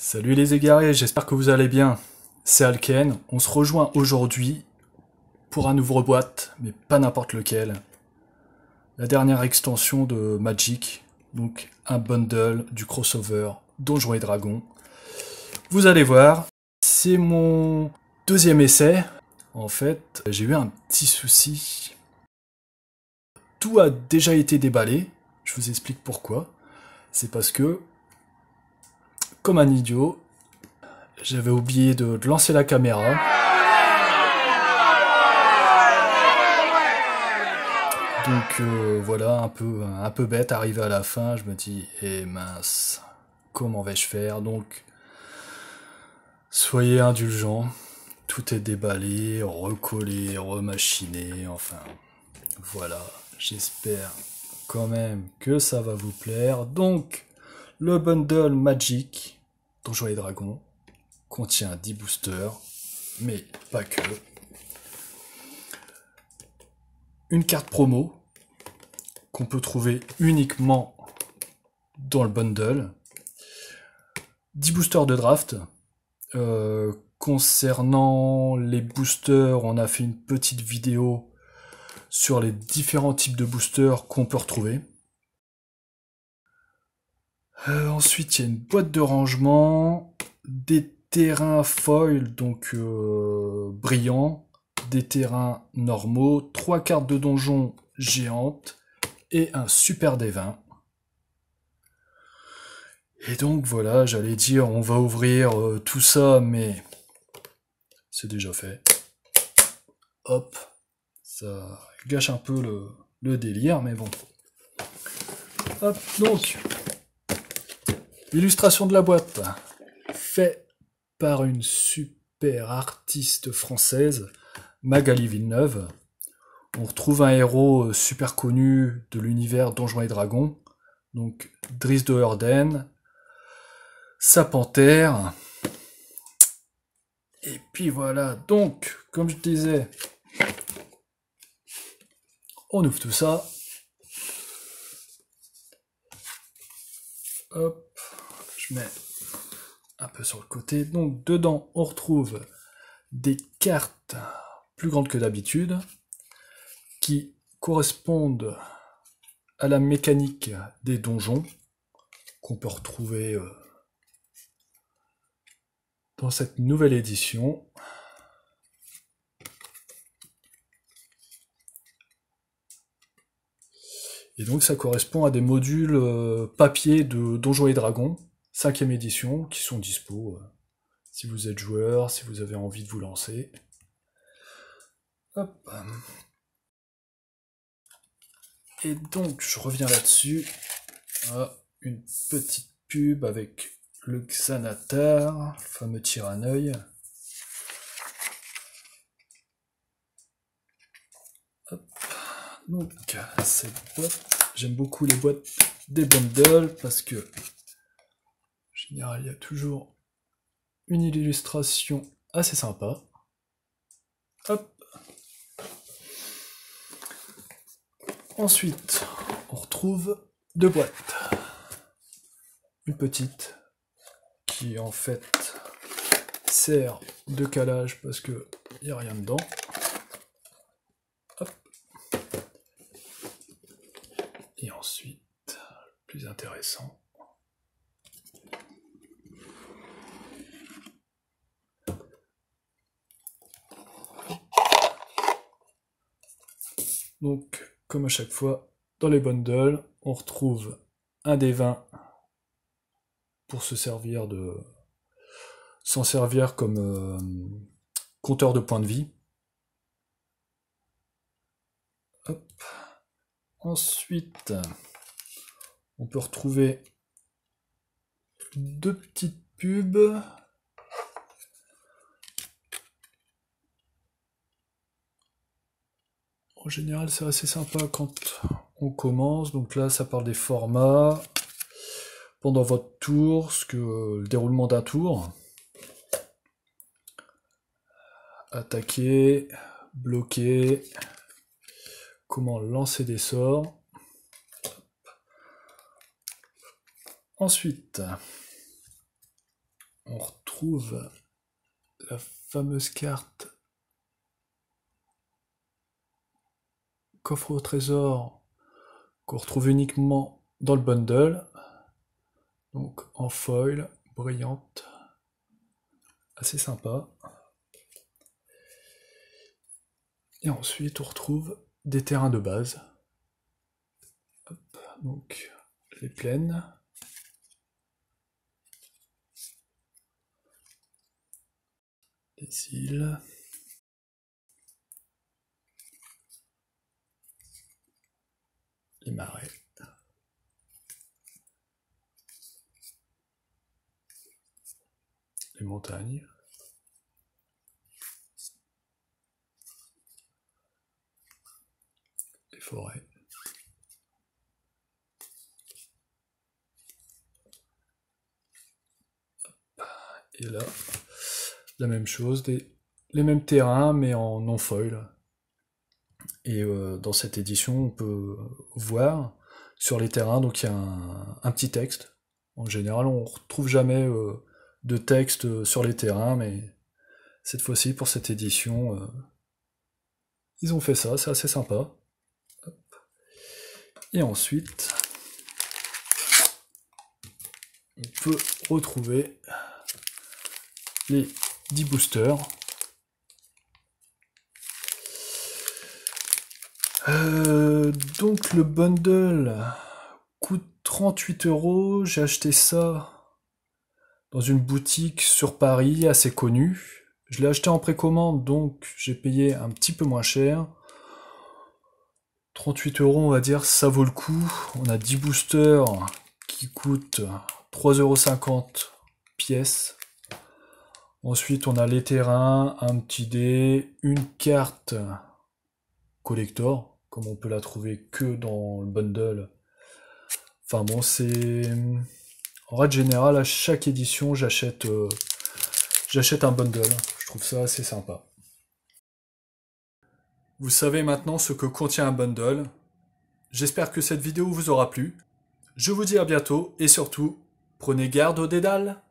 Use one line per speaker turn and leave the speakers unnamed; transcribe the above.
Salut les égarés, j'espère que vous allez bien. C'est Alken, on se rejoint aujourd'hui pour un nouveau boîte, mais pas n'importe lequel. La dernière extension de Magic, donc un bundle du crossover Donjons et Dragons. Vous allez voir, c'est mon deuxième essai. En fait, j'ai eu un petit souci. Tout a déjà été déballé, je vous explique pourquoi. C'est parce que, comme un idiot, j'avais oublié de lancer la caméra. Donc voilà, un peu bête, arrivé à la fin, je me dis, eh mince, comment vais-je faire? Donc, soyez indulgents, tout est déballé, recollé, remachiné, enfin, voilà, j'espère quand même que ça va vous plaire. Donc, le bundle Magic, Donjons et Dragons, contient 10 boosters, mais pas que. Une carte promo, qu'on peut trouver uniquement dans le bundle. 10 boosters de draft. Concernant les boosters, on a fait une petite vidéo sur les différents types de boosters qu'on peut retrouver. Ensuite, il y a une boîte de rangement, des terrains foil, donc brillants, des terrains normaux, 3 cartes de donjon géantes et un super D20. Et donc voilà, j'allais dire, on va ouvrir tout ça, mais c'est déjà fait. Hop, ça gâche un peu le délire, mais bon. Hop, donc, l'illustration de la boîte, fait par une super artiste française, Magali Villeneuve. On retrouve un héros super connu de l'univers Donjons et Dragons, donc Driss de Hurden, sa panthère. Et puis voilà, donc, comme je disais, on ouvre tout ça. Hop, je mets un peu sur le côté. Donc dedans, on retrouve des cartes plus grandes que d'habitude qui correspondent à la mécanique des donjons qu'on peut retrouver dans cette nouvelle édition. Et donc ça correspond à des modules papier de Donjons et Dragons, 5e édition, qui sont dispo si vous êtes joueur, si vous avez envie de vous lancer. Hop. Et donc je reviens là-dessus. Ah, une petite pub avec le Xanatar, le fameux tir à œil. Donc cette boîte, j'aime beaucoup les boîtes des bundles parce que en général il y a toujours une illustration assez sympa. Hop. Ensuite, on retrouve deux boîtes. Une petite qui en fait sert de calage parce que il n'y a rien dedans. Hop. Et ensuite, plus intéressant. Donc, comme à chaque fois, dans les bundles, on retrouve un des 20 pour se servir s'en servir comme compteur de points de vie. Hop. Ensuite, on peut retrouver deux petites pubs. En général, c'est assez sympa quand on commence. Donc là, ça parle des formats. Pendant votre tour, le déroulement d'un tour. Attaquer, bloquer, comment lancer des sorts. Ensuite, on retrouve la fameuse carte coffre au trésor qu'on retrouve uniquement dans le bundle. Donc en foil, brillante, assez sympa. Et ensuite on retrouve des terrains de base. Hop, donc les plaines. Les îles. Les marais. Les montagnes. Les forêts. Et là, la même chose, les mêmes terrains, mais en non-foil. Et dans cette édition, on peut voir sur les terrains, donc il y a un petit texte. En général, on ne retrouve jamais de texte sur les terrains, mais cette fois-ci, pour cette édition, ils ont fait ça, c'est assez sympa. Hop. Et ensuite, on peut retrouver les 10 boosters. Donc le bundle coûte 38 €. J'ai acheté ça dans une boutique sur Paris assez connue. Je l'ai acheté en précommande, donc j'ai payé un petit peu moins cher. 38 €, on va dire, ça vaut le coup. On a 10 boosters qui coûtent 3,50 € pièce. Ensuite, on a les terrains, un petit dé, une carte collector, comme on peut la trouver que dans le bundle. Enfin bon, c'est... En règle générale, à chaque édition, j'achète un bundle. Je trouve ça assez sympa. Vous savez maintenant ce que contient un bundle. J'espère que cette vidéo vous aura plu. Je vous dis à bientôt et surtout, prenez garde aux dédales.